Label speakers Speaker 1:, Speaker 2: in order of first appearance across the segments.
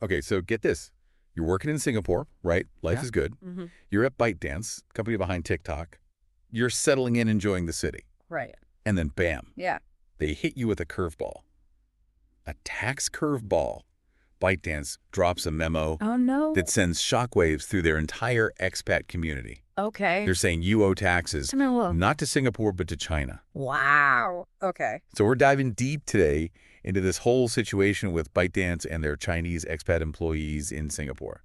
Speaker 1: Okay, so get this. You're working in Singapore, right? Life
Speaker 2: Yeah.
Speaker 1: is good.
Speaker 2: Hmm.
Speaker 1: You're at ByteDance, company behind TikTok. You're settling in, enjoying the city.
Speaker 2: Right.
Speaker 1: And then bam,
Speaker 2: Yeah.
Speaker 1: they hit you with a curveball. A tax curveball. ByteDance drops a memo
Speaker 2: Oh, no.
Speaker 1: that sends shockwaves through their entire expat community.
Speaker 2: Okay.
Speaker 1: They're saying you owe taxes
Speaker 2: Tell me a little.
Speaker 1: not to Singapore, but to China.
Speaker 2: Wow. Okay.
Speaker 1: So we're diving deep today into this whole situation with ByteDance and their Chinese expat employees in Singapore.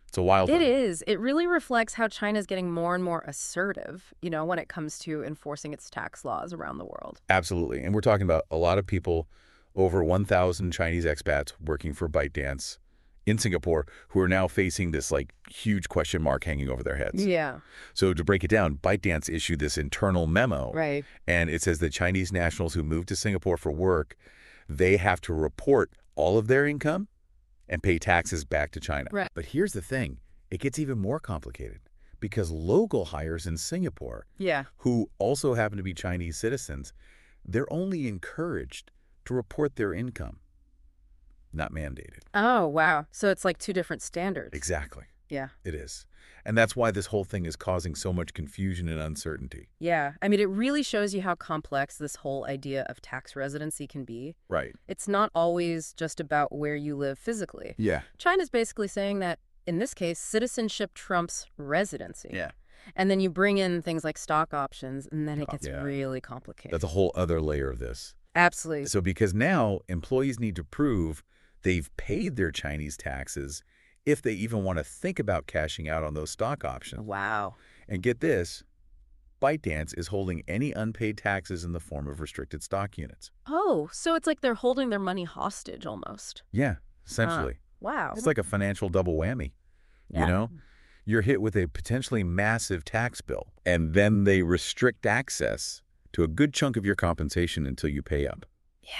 Speaker 1: It's a wild
Speaker 2: It
Speaker 1: one.
Speaker 2: is. It really reflects how China's getting more and more assertive, when it comes to enforcing its tax laws around the world.
Speaker 1: Absolutely. And we're talking about a lot of people, over 1,000 Chinese expats working for ByteDance in Singapore, who are now facing this huge question mark hanging over their heads.
Speaker 2: Yeah.
Speaker 1: So to break it down, ByteDance issued this internal memo,
Speaker 2: Right.
Speaker 1: and it says that Chinese nationals who move to Singapore for work, they have to report all of their income and pay taxes back to China.
Speaker 2: Right.
Speaker 1: But here's the thing. It gets even more complicated because local hires in Singapore,
Speaker 2: Yeah.
Speaker 1: who also happen to be Chinese citizens, they're only encouraged to report their income, not mandated.
Speaker 2: Oh, wow. So it's like two different standards.
Speaker 1: Exactly.
Speaker 2: Yeah.
Speaker 1: It is. And that's why this whole thing is causing so much confusion and uncertainty.
Speaker 2: Yeah. I mean, it really shows you how complex this whole idea of tax residency can be.
Speaker 1: Right.
Speaker 2: It's not always just about where you live physically.
Speaker 1: Yeah.
Speaker 2: China's basically saying that, in this case, citizenship trumps residency.
Speaker 1: Yeah.
Speaker 2: And then you bring in things like stock options, and then it gets
Speaker 1: Yeah.
Speaker 2: really complicated.
Speaker 1: That's a whole other layer of this.
Speaker 2: Absolutely.
Speaker 1: So because now employees need to prove they've paid their Chinese taxes if they even want to think about cashing out on those stock options.
Speaker 2: Wow.
Speaker 1: And get this, ByteDance is holding any unpaid taxes in the form of restricted stock units.
Speaker 2: Oh, so it's like they're holding their money hostage almost.
Speaker 1: Yeah, essentially.
Speaker 2: Wow.
Speaker 1: It's like a financial double whammy,
Speaker 2: Yeah.
Speaker 1: you know? You're hit with a potentially massive tax bill, and then they restrict access to a good chunk of your compensation until you pay up.
Speaker 2: Yeah.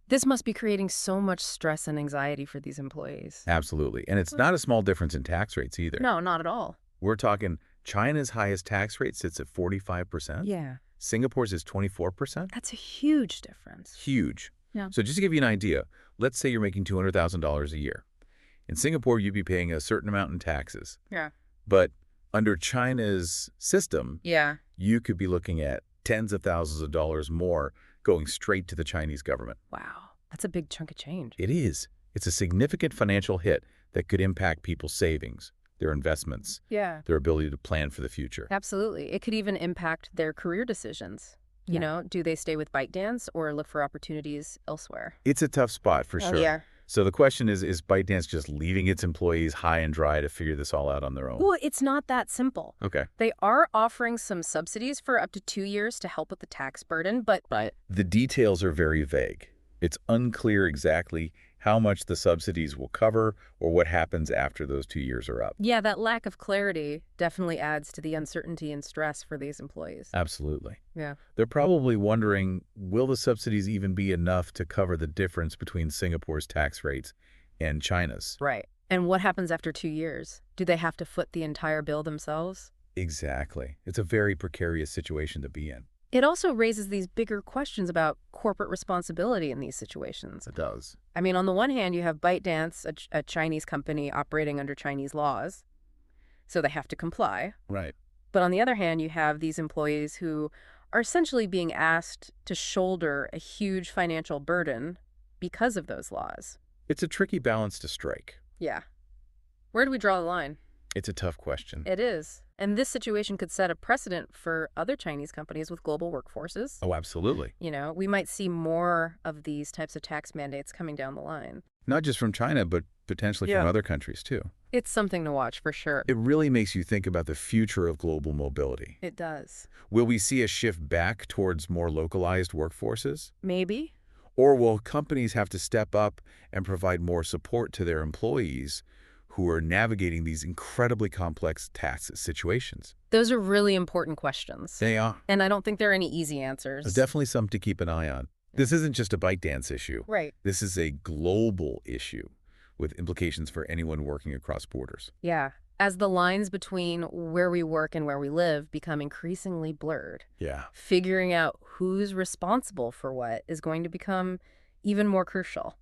Speaker 2: This must be creating so much stress and anxiety for these employees.
Speaker 1: Absolutely. And it's not a small difference in tax rates either.
Speaker 2: No, not at all.
Speaker 1: We're talking China's highest tax rate sits at 45%.
Speaker 2: Yeah.
Speaker 1: Singapore's is 24%.
Speaker 2: That's a huge difference.
Speaker 1: Huge.
Speaker 2: Yeah.
Speaker 1: So just to give you an idea, let's say you're making $200,000 a year. In Singapore, you'd be paying a certain amount in taxes.
Speaker 2: Yeah.
Speaker 1: But under China's system,
Speaker 2: Yeah.
Speaker 1: you could be looking at tens of thousands of dollars more going straight to the Chinese government.
Speaker 2: Wow. That's a big chunk of change.
Speaker 1: It is. It's a significant financial hit that could impact people's savings, their investments,
Speaker 2: Yeah.
Speaker 1: their ability to plan for the future.
Speaker 2: Absolutely. It could even impact their career decisions. Do they stay with ByteDance or look for opportunities elsewhere?
Speaker 1: It's a tough spot for sure.
Speaker 2: Yeah.
Speaker 1: So the question is ByteDance just leaving its employees high and dry to figure this all out on their own?
Speaker 2: Well, it's not that simple.
Speaker 1: Okay.
Speaker 2: They are offering some subsidies for up to 2 years to help with the tax burden, but
Speaker 1: The details are very vague. It's unclear exactly how much the subsidies will cover or what happens after those 2 years are up.
Speaker 2: yeah, that lack of clarity definitely adds to the uncertainty and stress for these employees.
Speaker 1: Absolutely.
Speaker 2: Yeah.
Speaker 1: They're probably wondering, will the subsidies even be enough to cover the difference between Singapore's tax rates and China's?
Speaker 2: Right. And what happens after 2 years? Do they have to foot the entire bill themselves?
Speaker 1: Exactly. It's a very precarious situation to be in.
Speaker 2: It also raises these bigger questions about corporate responsibility in these situations.
Speaker 1: It does.
Speaker 2: I mean, on the one hand, you have ByteDance, a Chinese company operating under Chinese laws, so they have to comply.
Speaker 1: Right.
Speaker 2: But on the other hand, you have these employees who are essentially being asked to shoulder a huge financial burden because of those laws.
Speaker 1: It's a tricky balance to strike.
Speaker 2: Yeah. Where do we draw the line?
Speaker 1: It's a tough question.
Speaker 2: It is. And this situation could set a precedent for other Chinese companies with global workforces.
Speaker 1: Oh, absolutely.
Speaker 2: We might see more of these types of tax mandates coming down the line.
Speaker 1: Not just from China, but potentially from other countries too.
Speaker 2: It's something to watch for sure.
Speaker 1: It really makes you think about the future of global mobility.
Speaker 2: It does.
Speaker 1: Will we see a shift back towards more localized workforces?
Speaker 2: Maybe.
Speaker 1: Or will companies have to step up and provide more support to their employees who are navigating these incredibly complex tax situations?
Speaker 2: Those are really important questions.
Speaker 1: They are.
Speaker 2: And I don't think there are any easy answers.
Speaker 1: Definitely something to keep an eye on. This isn't just a ByteDance issue.
Speaker 2: Right.
Speaker 1: This is a global issue with implications for anyone working across borders.
Speaker 2: Yeah. As the lines between where we work and where we live become increasingly blurred,
Speaker 1: Yeah.
Speaker 2: figuring out who's responsible for what is going to become even more crucial.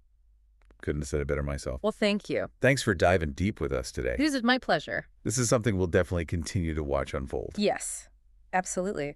Speaker 1: Couldn't have said it better myself.
Speaker 2: Well, thank you.
Speaker 1: Thanks for diving deep with us today.
Speaker 2: This is my pleasure.
Speaker 1: This is something we'll definitely continue to watch unfold.
Speaker 2: Yes, absolutely.